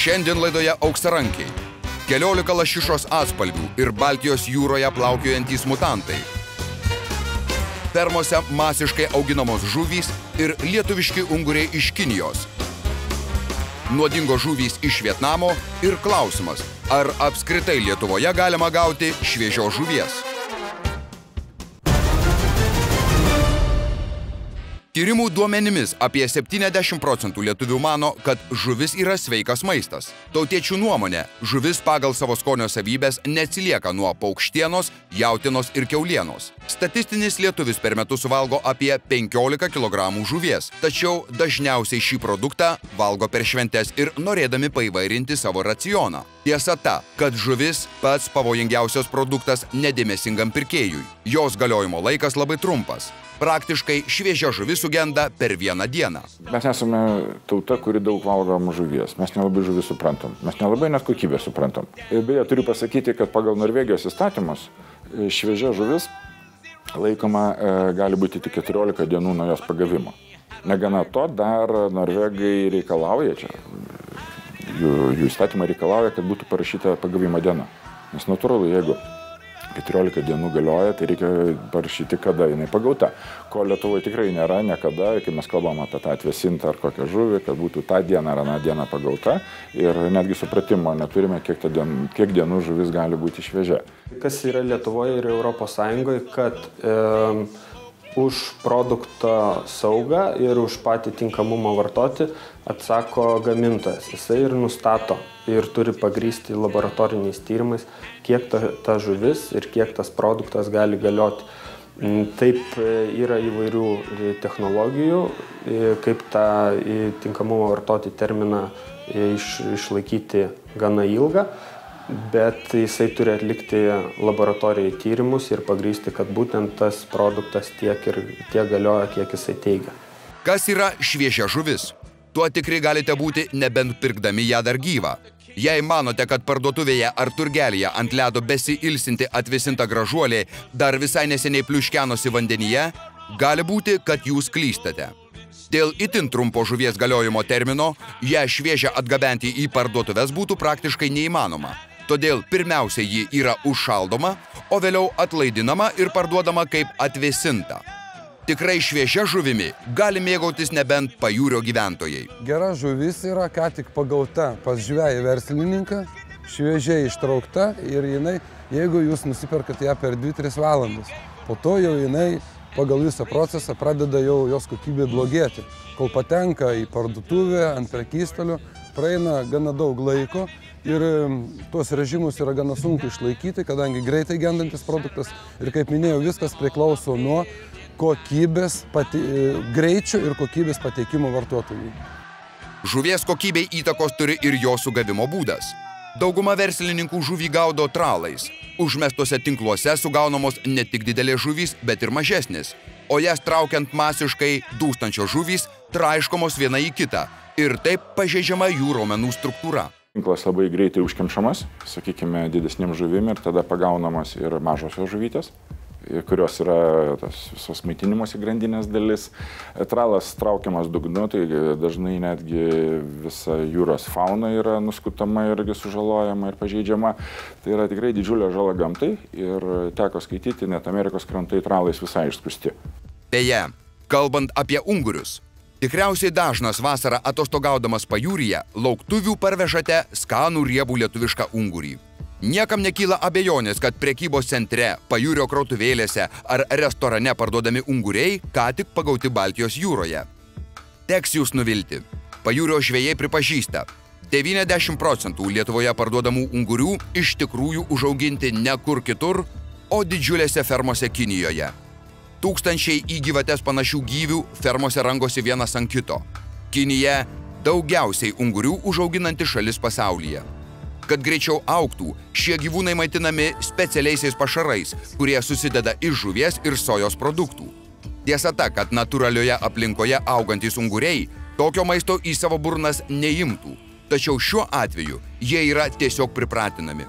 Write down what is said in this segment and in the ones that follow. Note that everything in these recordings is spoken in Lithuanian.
Šiandien laidoje auksarankiai. Keliolika lašišos atspalvių ir Baltijos jūroje plaukiojantys mutantai. Fermose masiškai auginamos žuvys ir lietuviški unguriai iš Kinijos. Nuodingos žuvys iš Vietnamo ir klausimas, ar apskritai Lietuvoje galima gauti šviežios žuvies. Tyrimų duomenimis apie 70% lietuvių mano, kad žuvis yra sveikas maistas. Tautiečių nuomonė, žuvis pagal savo skonio savybės neatsilieka nuo paukštienos, jautienos ir kiaulienos. Statistinis lietuvis per metus suvalgo apie 15 kg žuvies, tačiau dažniausiai šį produktą valgo per šventes ir norėdami paįvairinti savo racioną. Tiesa ta, kad žuvis pats pavojingiausias produktas nedėmesingam pirkėjui. Jos galiojimo laikas labai trumpas. Praktiškai šviežia žuvis sugenda per vieną dieną. Mes esame tauta, kuri daug valgom žuvies. Mes nelabai žuvį suprantam. Mes nelabai net kokybę suprantam. Beje, turiu pasakyti, kad pagal Norvegijos įstatymus šviežia žuvis laikoma gali būti tik 14 dienų nuo jos pagavimo. Negana to, dar norvegai reikalauja čia. Jų įstatymai reikalauja, kad būtų parašyta pagavimo diena. Nes natūralu, jeigu 14 dienų galioja, tai reikia parašyti, kada jinai pagauta. Ko Lietuvoje tikrai nėra niekada, kai mes kalbam apie tą atvėsintą ar kokią žuvį, kad būtų tą dieną ar aną dieną pagauta. Ir netgi supratimo neturime, kiek dienų žuvis gali būti šviežia. Kas yra Lietuvoje ir Europos Sąjungoje, kad už produkto saugą ir už patį tinkamumą vartoti atsako gamintojas. Jisai ir nustato ir turi pagrįsti laboratoriniais tyrimais, kiek ta žuvis ir kiek tas produktas gali galioti. Taip yra įvairių technologijų, kaip tą tinkamumą vartoti terminą išlaikyti gana ilgą, bet jisai turi atlikti laboratorijai tyrimus ir pagrįsti, kad būtent tas produktas tiek galioja, kiek jisai teigia. Kas yra šviežia žuvis? Tuo tikrai galite būti, nebent pirkdami ją dar gyvą. Jei manote, kad parduotuvėje ar turgelėje ant ledo besiilsinti atvėsinta gražuolė dar visai neseniai pliuškenosi vandenyje, gali būti, kad jūs klystate. Dėl itin trumpo žuvies galiojimo termino, ją šviežią atgabenti į parduotuves būtų praktiškai neįmanoma. Todėl pirmiausia ji yra užšaldoma, o vėliau atlaidinama ir parduodama kaip atvėsinta. Tikrai šviežia žuvimi gali mėgautis nebent pajūrio gyventojai. Gera žuvis yra ką tik pagauta pas žvejį verslininką, šviežiai ištraukta ir jinai, jeigu jūs nusiperkat ją per 2-3 valandas, po to jau jinai pagal visą procesą pradeda jau jos kokybė blogėti. Kol patenka į parduotuvę, ant prekystalių, praeina gana daug laiko ir tuos režimus yra gana sunku išlaikyti, kadangi greitai gendantis produktas ir, kaip minėjau, viskas priklauso nuo kokybės, greičio ir kokybės pateikimo vartotojui. Žuvies kokybei įtakos turi ir jo sugavimo būdas. Dauguma verslininkų žuvį gaudo tralais. Užmestuose tinkluose sugaunamos ne tik didelės žuvys, bet ir mažesnės. O jas traukiant masiškai dūstančios žuvys traiškomos viena į kitą ir taip pažeidžiama jų raumenų struktūra. Tinklas labai greitai užkemšamas, sakykime, didesnėm žuvim ir tada pagaunamas ir mažosios žuvytės, kurios yra tos visos maitinimosi grandinės dalis. Tralas traukiamas dugnu, tai dažnai netgi visa jūros fauna yra nuskutama irgi sužalojama ir pažeidžiama. Tai yra tikrai didžiulė žala gamtai ir teko skaityti, net Amerikos krantai tralais visai išskusti. Beje, kalbant apie ungurius, tikriausiai dažnas vasarą atostogaudamas pajūryje lauktuvių parvežate skanų riebų lietuvišką ungurį. Niekam nekyla abejonės, kad prekybos centre, pajūrio krautuvėlėse ar restorane parduodami unguriai ką tik pagauti Baltijos jūroje. Teks jūs nuvilti. Pajūrio žvejai pripažįsta, 90% Lietuvoje parduodamų ungurių iš tikrųjų užauginti ne kur kitur, o didžiulėse fermose Kinijoje. Tūkstančiai į gyvates panašių gyvių fermose rangosi vienas ant kito. Kinija daugiausiai ungurių užauginanti šalis pasaulyje. Kad greičiau augtų, šie gyvūnai maitinami specialiaisiais pašarais, kurie susideda iš žuvies ir sojos produktų. Tiesa ta, kad natūralioje aplinkoje augantys unguriai tokio maisto į savo burnas neimtų, tačiau šiuo atveju jie yra tiesiog pripratinami.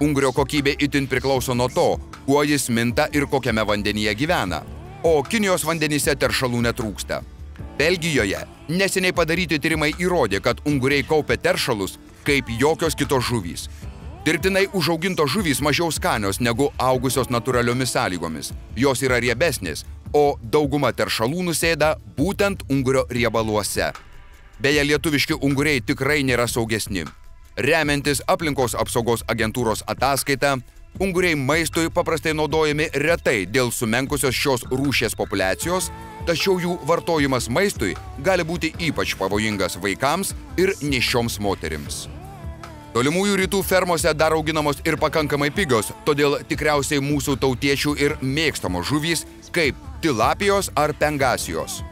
Ungurio kokybė itin priklauso nuo to, kuo jis minta ir kokiame vandenyje gyvena, o Kinijos vandenyse teršalų netrūksta. Belgijoje neseniai padaryti tyrimai įrodė, kad unguriai kaupia teršalus kaip jokios kitos žuvys. Dirbtinai užaugintos žuvys mažiau skanios negu augusios natūraliomis sąlygomis. Jos yra riebesnės, o dauguma teršalų nusėda būtent ungurio riebaluose. Beje, lietuviški unguriai tikrai nėra saugesni. Remiantis aplinkos apsaugos agentūros ataskaita, unguriai maistui paprastai naudojami retai dėl sumenkusios šios rūšies populiacijos, tačiau jų vartojimas maistui gali būti ypač pavojingas vaikams ir nėščioms moterims. Tolimųjų rytų fermose dar auginamos ir pakankamai pigios, todėl tikriausiai mūsų tautiečių ir mėgstamos žuvys kaip tilapijos ar pengasijos.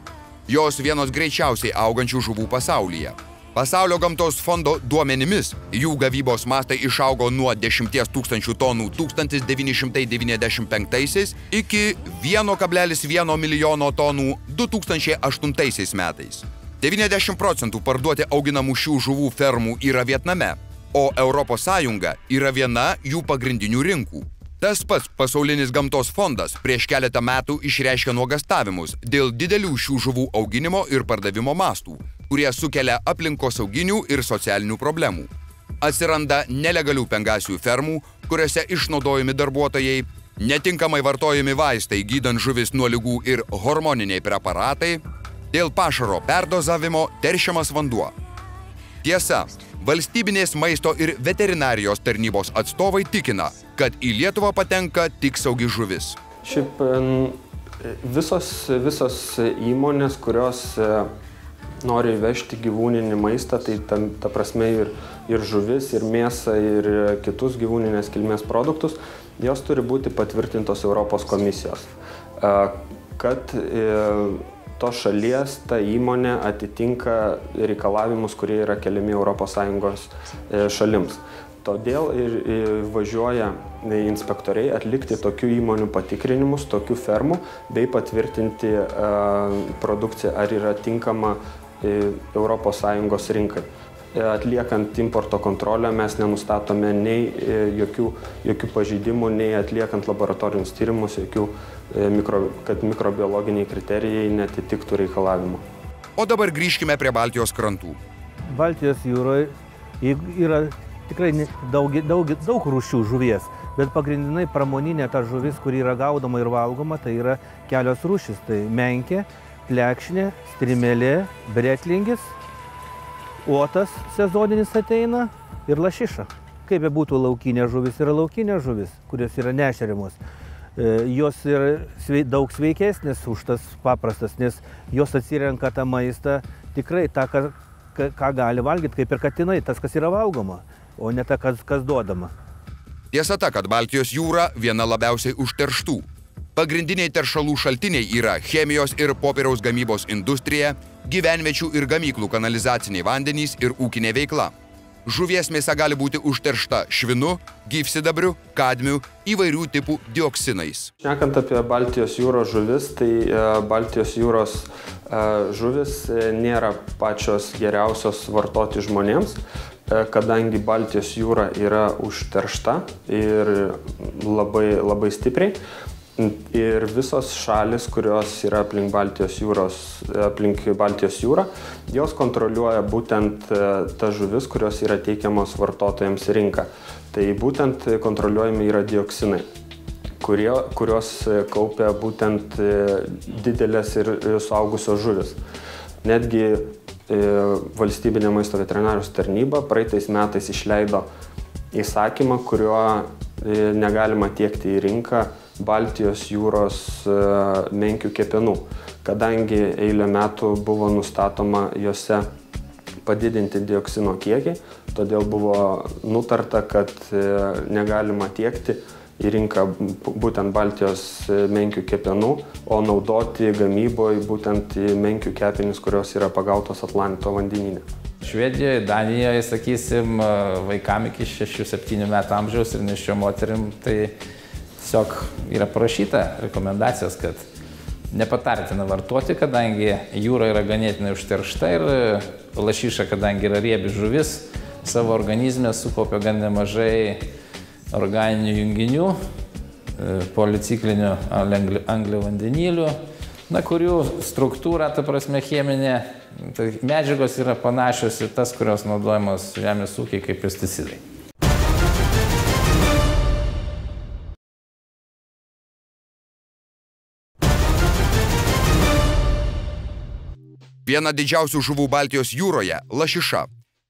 Jos vienos greičiausiai augančių žuvų pasaulyje. Pasaulio gamtos fondo duomenimis jų gavybos mastai išaugo nuo 10 000 tonų 1995 iki 1,1 milijono tonų 2008 metais. 90% parduoti auginamų šių žuvų fermų yra Vietname, o Europos Sąjunga yra viena jų pagrindinių rinkų. Tas pats Pasaulinis gamtos fondas prieš keletą metų išreiškė nuogąstavimus dėl didelių šių žuvų auginimo ir pardavimo mastų, kurie sukelia aplinkosauginių ir socialinių problemų. Atsiranda nelegalių pengasijų fermų, kuriuose išnaudojami darbuotojai, netinkamai vartojami vaistai gydant žuvis nuo ligų ir hormoniniai preparatai, dėl pašaro perdozavimo teršiamas vanduo. Tiesa, valstybinės maisto ir veterinarijos tarnybos atstovai tikina, kad į Lietuvą patenka tik saugi žuvis. Šiaip visos įmonės, kurios nori vežti gyvūninį maistą, tai ta prasme ir žuvis, ir mėsą, ir kitus gyvūninės kilmės produktus, jos turi būti patvirtintos Europos komisijos, kad tos šalies ta įmonė atitinka reikalavimus, kurie yra keliami ES šalims. Todėl ir važiuoja inspektoriai atlikti tokių įmonių patikrinimus, tokių fermų, bei patvirtinti produkciją, ar yra tinkama ES rinkai. Atliekant importo kontrolę mes nenustatome nei jokių pažeidimų, nei atliekant laboratorinius tyrimus, kad mikrobiologiniai kriterijai netitiktų reikalavimų. O dabar grįžkime prie Baltijos krantų. Baltijos jūroje yra tikrai daug rūšių žuvies, bet pagrindinai pramoninė ta žuvis, kuri yra gaudoma ir valgoma, tai yra kelios rūšys. Tai menkė, plekšnė, strimelė, bretlingis, uotas sezoninis ateina ir lašiša. Kaip būtų laukinė žuvis, yra laukinė žuvis, kurios yra nešeriamos. Jos yra daug sveikesnės už tas paprastas, nes jos atsirenka tą maistą tikrai tą, ką gali valgyti, kaip ir katinai, tas, kas yra valgoma, o ne ta, kas duodama. Tiesa ta, kad Baltijos jūra viena labiausiai užterštų. Pagrindiniai teršalų šaltiniai yra chemijos ir popieriaus gamybos industrija, gyvenviečių ir gamyklų kanalizaciniai vandenys ir ūkinė veikla. Žuvies mėsa gali būti užteršta švinu, gyvsidabriu, kadmiu, įvairių tipų dioksinais. Šnekant apie Baltijos jūros žuvis, tai Baltijos jūros žuvis nėra pačios geriausios vartoti žmonėms, kadangi Baltijos jūra yra užteršta ir labai stipriai. Ir visos šalis, kurios yra aplink Baltijos jūrą, jos kontroliuoja būtent tas žuvis, kurios yra teikiamos vartotojams į rinką. Tai būtent kontroliuojami yra dioksinai, kurios kaupia būtent didelės ir suaugusios žuvis. Netgi Valstybinė maisto veterinarijos tarnyba praeitais metais išleido įsakymą, kuriuo negalima tiekti į rinką Baltijos jūros menkių kepenų, kadangi eilę metų buvo nustatoma jose padidinti dioksino kiekį, todėl buvo nutarta, kad negalima tiekti į rinką būtent Baltijos menkių kepenų, o naudoti gamyboje būtent menkių kepenis, kurios yra pagautos Atlanto vandenyne. Švedijoje, Danijoje, sakysim, vaikam iki 6-7 metų amžiaus ir nėščiom moterim, tai tiesiog yra parašyta rekomendacijos, kad nepatartina vartoti, kadangi jūra yra ganėtinai užteršta ir lašiša, kadangi yra riebi žuvis, savo organizme sukaupia gan nemažai organinių junginių, policiklinių angliavandenilių, kurių struktūra, ta prasme, cheminė, tai medžiagos yra panašios į tas, kurios naudojamos žemės ūkiai kaip pesticidai. Viena didžiausių žuvų Baltijos jūroje – lašiša.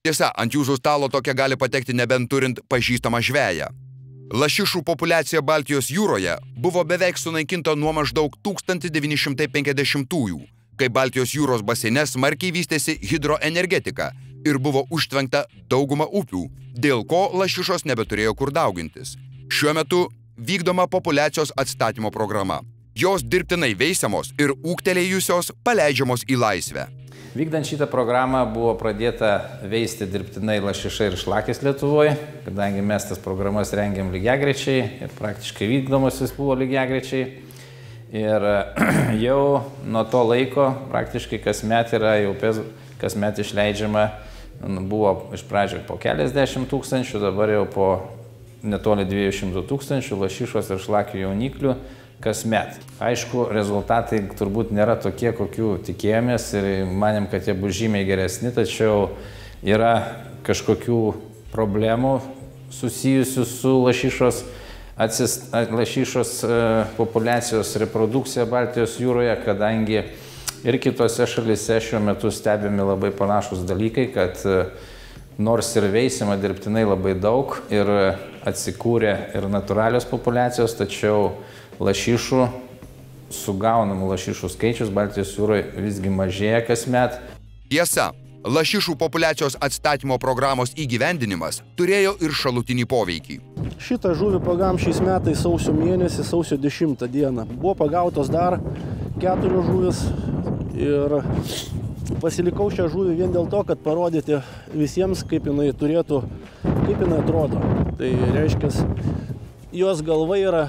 Tiesa, ant jūsų stalo tokia gali patekti nebent turint pažįstamą žveją. Lašišų populiacija Baltijos jūroje buvo beveik sunaikinta nuo maždaug 1950-ųjų, kai Baltijos jūros baseine smarkiai vystėsi hidroenergetika ir buvo užtvenkta dauguma upių, dėl ko lašišos nebeturėjo kur daugintis. Šiuo metu vykdoma populiacijos atstatymo programa. Jos dirbtinai veisiamos ir ūgtelėjusios paleidžiamos į laisvę. Vykdant šitą programą buvo pradėta veisti dirbtinai lašiša ir šlakis Lietuvoje, kadangi mes tas programas rengiam lygiagrečiai ir praktiškai vykdomos vis buvo lygiagrečiai. Ir jau nuo to laiko praktiškai kasmet yra jau kasmet išleidžiama, buvo iš pradžio po keliasdešimt tūkstančių, dabar jau po netoli 200 tūkstančių lašišos ir šlakių jauniklių kasmet. Aišku, rezultatai turbūt nėra tokie, kokių tikėjomės ir manėm, kad jie bus žymiai geresni, tačiau yra kažkokių problemų susijusių su lašišos populiacijos reprodukcija Baltijos jūroje, kadangi ir kitose šalise šiuo metu stebimi labai panašus dalykai, kad nors ir veisima dirbtinai labai daug ir atsikūrė ir natūralios populiacijos, tačiau sugaunamų lašišų skaičius Baltijos jūroje visgi mažėja kasmet. Tiesa, lašišų populiacijos atstatymo programos įgyvendinimas turėjo ir šalutinį poveikį. Šitą žuvį pagavom šiais metais sausio mėnesį, sausio 10 dieną. Buvo pagautos dar 4 žuvis ir pasilikau šią žuvį vien dėl to, kad parodyti visiems, kaip jinai turėtų, kaip jinai atrodo. Tai reiškia, jos galva yra,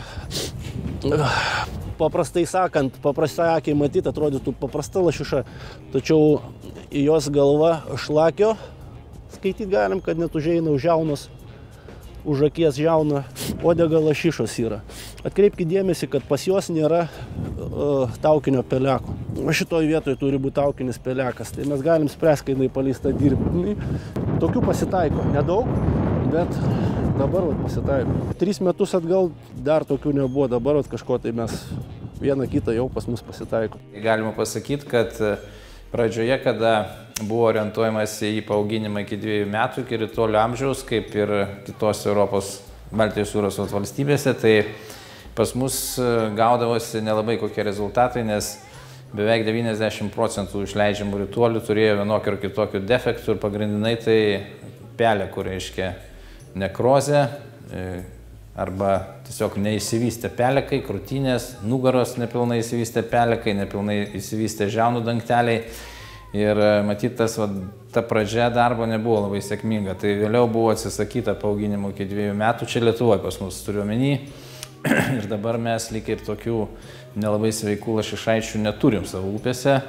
paprastai sakant, paprastai akiai matyti, atrodytų paprasta lašiša, tačiau į jos galva šlakio skaityti galim, kad net užeina už žiaunos, už akies žiauna, uodega lašišos yra. Atkreipkite dėmesį, kad pas jos nėra taukinio peleko. Šitoje vietoje turi būti taukinis pelekas, tai mes galim spręsti, kai jinai paleista dirbtinai. Tokių pasitaiko nedaug, bet dabar pasitaiko. 3 metus atgal dar tokių nebuvo, dabar kažko tai mes vieną kitą jau pas mus pasitaiko. Galima pasakyti, kad pradžioje, kada buvo orientuojamas į paauginimą iki 2 metų, iki rytuolio amžiaus, kaip ir kitos Europos Baltijos jūros valstybėse, tai pas mus gaudavosi nelabai kokie rezultatai, nes beveik 90% išleidžiamų rytuolių turėjo vienokių ir kitokių defektų ir pagrindinai tai pelekų, reiškia nekrozė arba tiesiog neįsivystę pelekai, krūtinės, nugaros nepilnai įsivystę pelekai, nepilnai įsivystę žiaunų dangteliai. Ir matyt, ta pradžia darbo nebuvo labai sėkminga. Tai vėliau buvo atsisakyta paauginimo iki 2 metų, čia Lietuvoje pas mus turiu omeny. Ir dabar mes lyg ir tokių nelabai sveikų lašišaičių neturim savo upėse.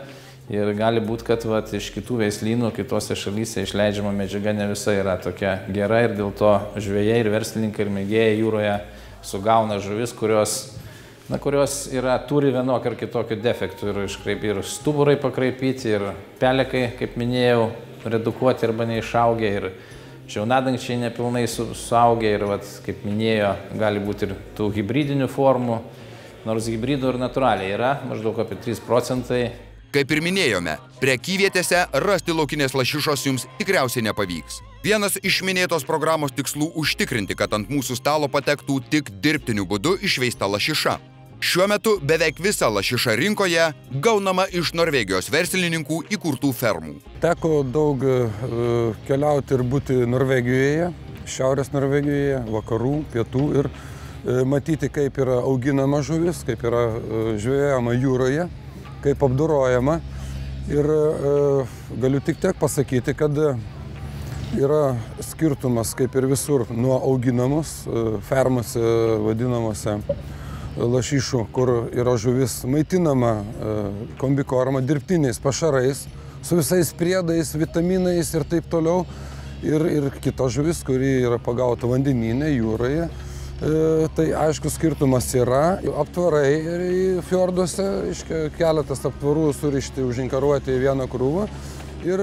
Ir gali būti, kad iš kitų veislynų, kitose šalyse išleidžiama medžiaga ne visa yra tokia gera ir dėl to žvejai ir verslininkai ir mėgėjai jūroje sugauna žuvis, kurios turi vienokį ar kitokį defektų ir stuburai pakraipyti, ir pelekai, kaip minėjau, redukuoti arba neišaugę, ir žiaunadangčiai nepilnai suaugę, ir, kaip minėjo, gali būti ir tų hibridinių formų, nors hibridų ir natūraliai yra, maždaug apie 3%. Kaip ir minėjome, prekyvietėse rasti laukinės lašišos jums tikriausiai nepavyks. Vienas iš minėtos programos tikslų užtikrinti, kad ant mūsų stalo patektų tik dirbtiniu būdu išveista lašiša. Šiuo metu beveik visa lašiša rinkoje gaunama iš Norvegijos verslininkų įkurtų fermų. Teko daug keliauti ir būti Norvegijoje, Šiaurės Norvegijoje, vakarų, pietų ir matyti, kaip yra auginama žuvis, kaip yra žvejojama jūroje, kaip apdorojama. Ir galiu tik tiek pasakyti, kad yra skirtumas, kaip ir visur, nuo auginamos fermose vadinamose lašišų, kur yra žuvis maitinama kombikorma dirbtiniais pašarais, su visais priedais, vitaminais ir taip toliau. Ir kita žuvis, kuri yra pagauta vandenyne, jūroje, Tai aišku skirtumas yra. Aptvarai fjorduose, keletas aptvarų surišti, užinkaruoti į vieną krūvą ir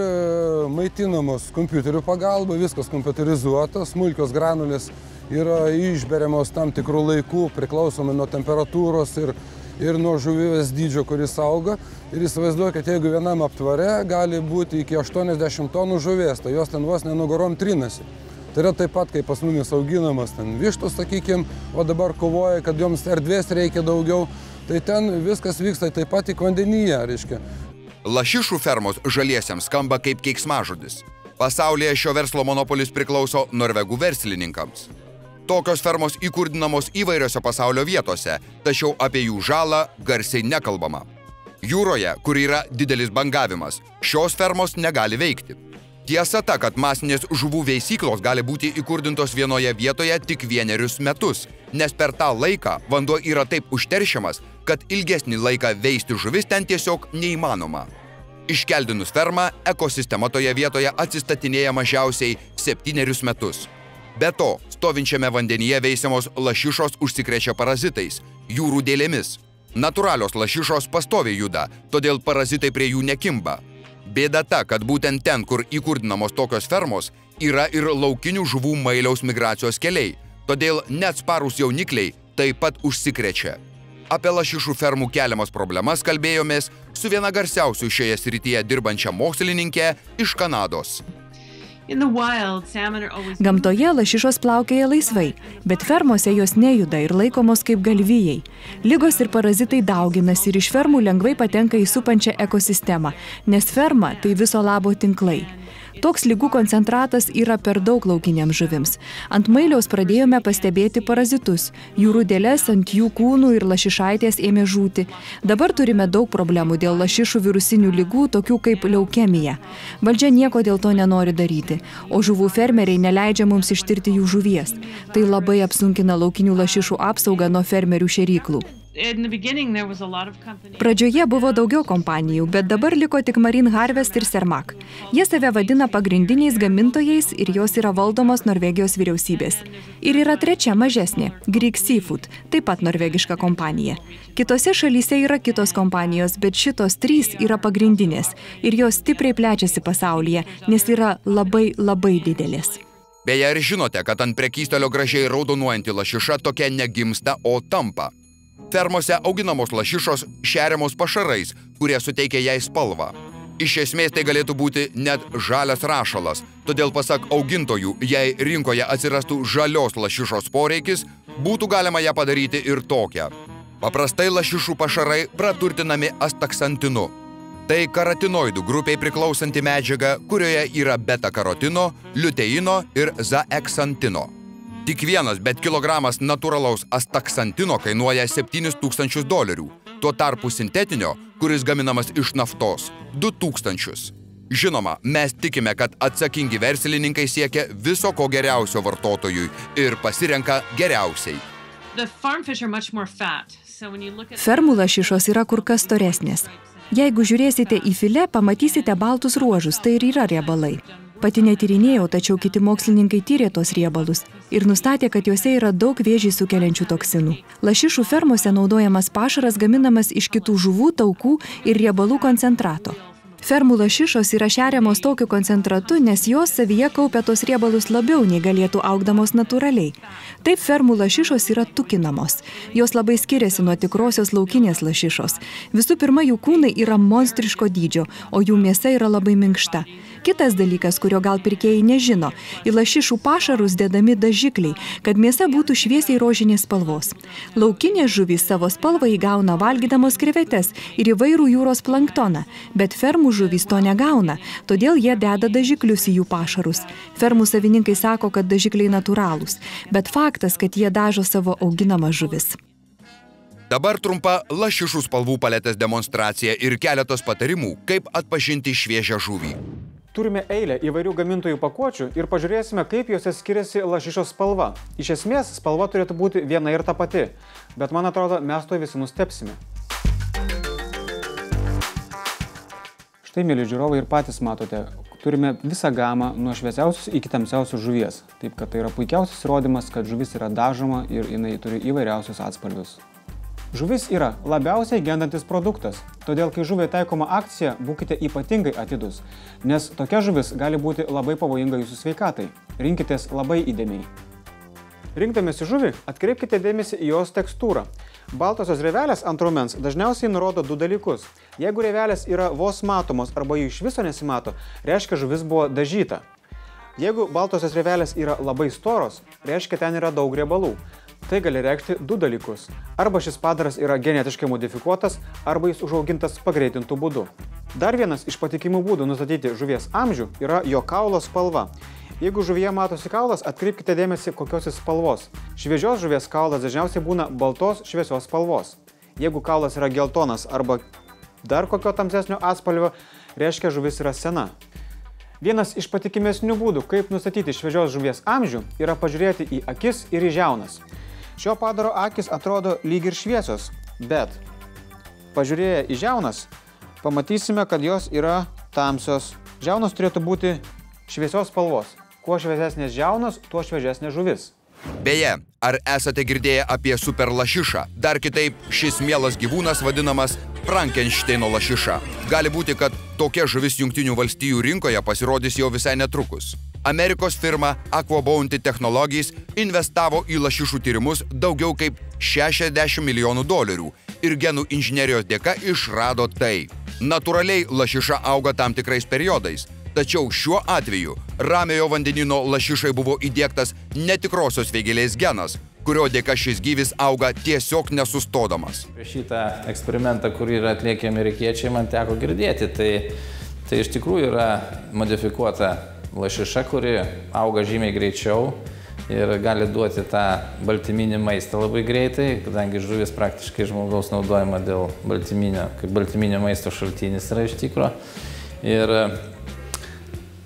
maitinamos kompiuterių pagalba, viskas kompiuterizuota, smulkios granulės yra išberiamos tam tikrų laikų, priklausomai nuo temperatūros ir nuo žuvies dydžio, kuris auga. Ir įsivaizduoju, kad jeigu vienam aptvare gali būti iki 80 tonų žuvies, tai jos ten vos nenugarom trinasi. Tai yra taip pat, kaip pas mumis auginamas ten vištos, sakykime, o dabar kovoja, kad joms erdvės reikia daugiau, tai ten viskas vyksta taip pat tik vandenyje, reiškia. Lašišų fermos žaliesiems skamba kaip keiksmažodis. Pasaulyje šio verslo monopolis priklauso norvegų verslininkams. Tokios fermos įkurdinamos įvairiose pasaulio vietose, tačiau apie jų žalą garsiai nekalbama. Jūroje, kur yra didelis bangavimas, šios fermos negali veikti. Tiesa ta, kad masinės žuvų veisyklos gali būti įkurdintos vienoje vietoje tik 1 metus, nes per tą laiką vanduo yra taip užteršiamas, kad ilgesnį laiką veisti žuvis ten tiesiog neįmanoma. Iškeldinus fermą, ekosistema toje vietoje atsistatinėja mažiausiai 7 metus. Be to, stovinčiame vandenyje veisiamos lašišos užsikrečia parazitais, jūrų dėlėmis. Natūralios lašišos pastoviai juda, todėl parazitai prie jų nekimba. Bėda ta, kad būtent ten, kur įkurdinamos tokios fermos, yra ir laukinių žuvų mailiaus migracijos keliai, todėl neatsparūs jaunikliai taip pat užsikrečia. Apie lašišų fermų keliamas problemas kalbėjomės su viena garsiausių šioje srityje dirbančia mokslininkė iš Kanados. Gamtoje lašišos plaukioja laisvai, bet fermose jos nejuda ir laikomos kaip galvijai. Ligos ir parazitai dauginasi ir iš fermų lengvai patenka į supančią ekosistemą, nes ferma tai viso labo tinklai. Toks ligų koncentratas yra per daug laukiniams žuvims. Ant mailiaus pradėjome pastebėti parazitus. Jūrų dėles ant jų kūnų ir lašišaitės ėmė žūti. Dabar turime daug problemų dėl lašišų virusinių ligų, tokių kaip leukemija. Valdžia nieko dėl to nenori daryti, o žuvų fermeriai neleidžia mums ištirti jų žuvies. Tai labai apsunkina laukinių lašišų apsaugą nuo fermerių šėryklų. Pradžioje buvo daugiau kompanijų, bet dabar liko tik Marine Harvest ir Cermaq. Jie save vadina pagrindiniais gamintojais ir jos yra valdomos Norvegijos vyriausybės. Ir yra trečia mažesnė, Grieg Seafood, taip pat norvegiška kompanija. Kitose šalyse yra kitos kompanijos, bet šitos 3 yra pagrindinės ir jos stipriai plečiasi pasaulyje, nes yra labai didelės. Beje, ar žinote, kad ant prekystalio gražiai raudonuojanti lašiša tokia negimsta, o tampa? Fermose auginamos lašišos šeriamos pašarais, kurie suteikia jai spalvą. Iš esmės tai galėtų būti net žalias rašalas, todėl pasak augintojų, jei rinkoje atsirastų žalios lašišos poreikis, būtų galima ją padaryti ir tokią. Paprastai lašišų pašarai praturtinami astaksantinu. Tai karotinoidų grupiai priklausanti medžiaga, kurioje yra beta-karotino, liuteino ir zaeksantino. Tik vienas bet kilogramas natūralaus astaksantino kainuoja $7,000, tuo tarpu sintetinio, kuris gaminamas iš naftos, 2,000. Žinoma, mes tikime, kad atsakingi verslininkai siekia viso ko geriausio vartotojui ir pasirenka geriausiai. Fermų lašišos yra kur kas storesnės. Jeigu žiūrėsite į filė, pamatysite baltus ruožus, tai ir yra riebalai. Pati netyrinėjau, tačiau kiti mokslininkai tyrė tos riebalus ir nustatė, kad juose yra daug vėžį sukeliančių toksinų. Lašišų fermose naudojamas pašaras gaminamas iš kitų žuvų, taukų ir riebalų koncentrato. Fermų lašišos yra šeriamos tokiu koncentratu, nes jos savyje kaupia tos riebalus labiau nei galėtų augdamos natūraliai. Taip fermų lašišos yra tukinamos. Jos labai skiriasi nuo tikrosios laukinės lašišos. Visų pirma, jų kūnai yra monstriško dydžio, o jų mėsa yra labai minkšta. Kitas dalykas, kurio gal pirkėjai nežino, į lašišų pašarus dedami dažikliai, kad mėsa būtų šviesiai rožinės spalvos. Laukinės žuvys savo spalvą įgauna valgydamos krevetes ir įvairų jūros planktoną, bet fermų žuvys to negauna, todėl jie deda dažiklius į jų pašarus. Fermų savininkai sako, kad dažikliai natūralūs, bet faktas, kad jie dažo savo auginamą žuvis. Dabar trumpa lašišų spalvų paletės demonstracija ir keletos patarimų, kaip atpažinti šviežią žuvį. Turime eilę įvairių gamintojų pakuočių ir pažiūrėsime, kaip juose skiriasi lašišos spalva. Iš esmės, spalva turėtų būti viena ir ta pati, bet man atrodo, mes to visi nustebsime. Štai, mėly žiūrovai, ir patys matote, turime visą gamą nuo šviesiausios iki tamsiausios žuvies. Taip, kad tai yra puikiausias įrodymas, kad žuvis yra dažoma ir jinai turi įvairiausius atspalvius. Žuvis yra labiausiai gendantis produktas, todėl kai žuviai taikoma akcija, būkite ypatingai atidus, nes tokia žuvis gali būti labai pavojinga jūsų sveikatai. Rinkitės labai įdėmiai. Rinkdamėsi žuvį, atkreipkite dėmesį į jos tekstūrą. Baltosios rievelės ant raumens dažniausiai nurodo du dalykus. Jeigu rievelės yra vos matomos arba jų iš viso nesimato, reiškia žuvis buvo dažyta. Jeigu baltosios rievelės yra labai storos, reiškia ten yra daug riebalų. Tai gali reikšti du dalykus. Arba šis padaras yra genetiškai modifikuotas, arba jis užaugintas pagreitintų būdu. Dar vienas iš patikimų būdų nustatyti žuvies amžių yra jo kaulo spalva. Jeigu žuvyje matosi kaulas, atkreipkite dėmesį, kokios jis spalvos. Šviežios žuvies kaulas dažniausiai būna baltos šviesios spalvos. Jeigu kaulas yra geltonas arba dar kokio tamsesnio atspalvio, reiškia žuvis yra sena. Vienas iš patikimesnių būdų, kaip nustatyti šviežios žuvies amžių, yra pažiūrėti į akis ir į žiaunas. Šio padaro akis atrodo lyg ir šviesios, bet pažiūrėję į žiaunas, pamatysime, kad jos yra tamsios. Žiaunos turėtų būti šviesios spalvos. Kuo šviesesnės žiaunos, tuo šviežesnė žuvis. Beje, ar esate girdėję apie super lašišą? Dar kitaip, šis mielas gyvūnas vadinamas Frankensteino lašiša. Gali būti, kad tokia žuvis Jungtinių valstijų rinkoje pasirodys jau visai netrukus. Amerikos firma Aquabounty Technologies investavo į lašišų tyrimus daugiau kaip $60 milijonų ir genų inžinerijos dėka išrado tai. Natūraliai lašiša auga tam tikrais periodais. Tačiau šiuo atveju Ramiojo vandenyno lašišai buvo įdiegtas netikrosios vėgėlės genas, kurio dėka šis gyvis auga tiesiog nesustodamas. Šitą eksperimentą, kurį yra atlikę amerikiečiai, man teko girdėti. Tai iš tikrųjų yra modifikuota lašiša, kuri auga žymiai greičiau ir gali duoti tą baltyminį maistą labai greitai, kadangi žuvis praktiškai žmogaus naudojama dėl baltyminio, kaip baltyminio maisto šaltinis yra iš tikro. Ir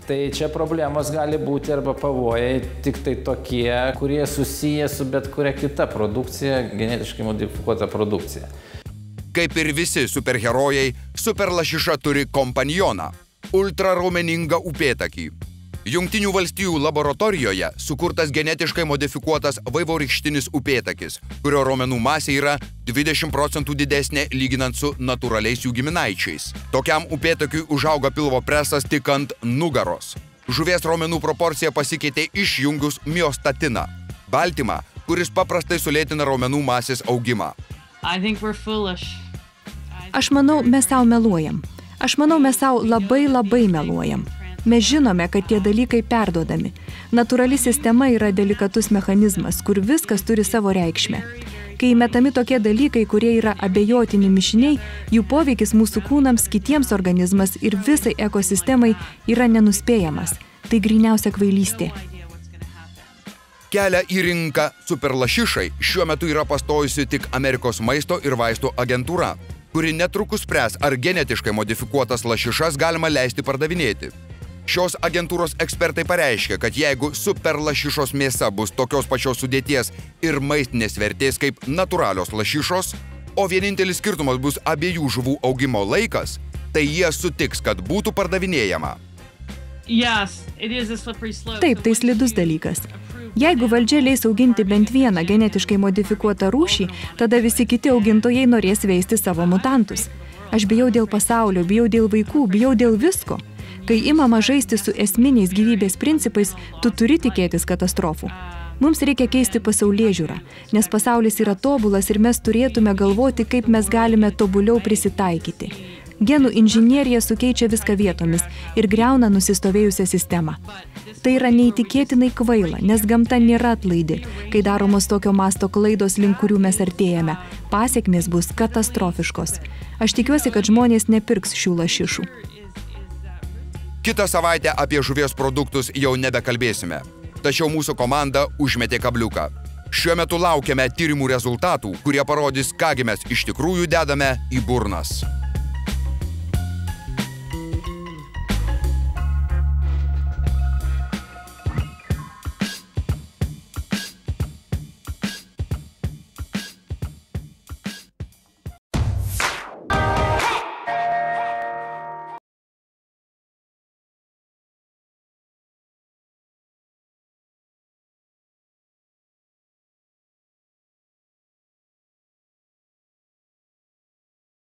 tai čia problemos gali būti arba pavojai tik tai tokie, kurie susiję su bet kuria kita produkcija, genetiškai modifikuota produkcija. Kaip ir visi superherojai, superlašiša turi kompanioną – ultraraumeningą upėtakį. Jungtinių valstijų laboratorijoje sukurtas genetiškai modifikuotas vaivorykštinis upėtakis, kurio raumenų masė yra 20% didesnė lyginant su natūraliais jų giminaičiais. Tokiam upėtakiui užauga pilvo presas tik ant nugaros. Žuvies raumenų proporcija pasikeitė išjungus miostatiną – baltymą, kuris paprastai sulėtina raumenų masės augimą. Aš manau, mes sau meluojam. Aš manau, mes sau labai meluojam. Mes žinome, kad tie dalykai perduodami. Natūrali sistema yra delikatus mechanizmas, kur viskas turi savo reikšmę. Kai įmetami tokie dalykai, kurie yra abejotini mišiniai, jų poveikis mūsų kūnams, kitiems organizmas ir visai ekosistemai yra nenuspėjamas. Tai gryniausia kvailystė. Kelią į rinką superlašišai šiuo metu yra pastojusi tik Amerikos maisto ir vaistų agentūra, kuri netrukus spręs, ar genetiškai modifikuotas lašišas galima leisti pardavinėti. Šios agentūros ekspertai pareiškia, kad jeigu superlašišos mėsa bus tokios pačios sudėties ir maistinės vertės kaip natūralios lašišos, o vienintelis skirtumas bus abiejų žuvų augimo laikas, tai jie sutiks, kad būtų pardavinėjama. Taip, tai slidus dalykas. Jeigu valdžia leis auginti bent vieną genetiškai modifikuotą rūšį, tada visi kiti augintojai norės veisti savo mutantus. Aš bijau dėl pasaulio, bijau dėl vaikų, bijau dėl visko. Kai imama žaisti su esminiais gyvybės principais, tu turi tikėtis katastrofų. Mums reikia keisti pasaulėžiūrą, nes pasaulis yra tobulas ir mes turėtume galvoti, kaip mes galime tobuliau prisitaikyti. Genų inžinierija sukeičia viską vietomis ir griauna nusistovėjusią sistemą. Tai yra neįtikėtinai kvaila, nes gamta nėra atlaidi. Kai daromos tokio masto klaidos, link kurių mes artėjame, pasekmės bus katastrofiškos. Aš tikiuosi, kad žmonės nepirks šių lašišų. Kitą savaitę apie žuvies produktus jau nebekalbėsime. Tačiau mūsų komanda užmetė kabliuką. Šiuo metu laukiame tyrimų rezultatų, kurie parodys, kągi mes iš tikrųjų dedame į burnas.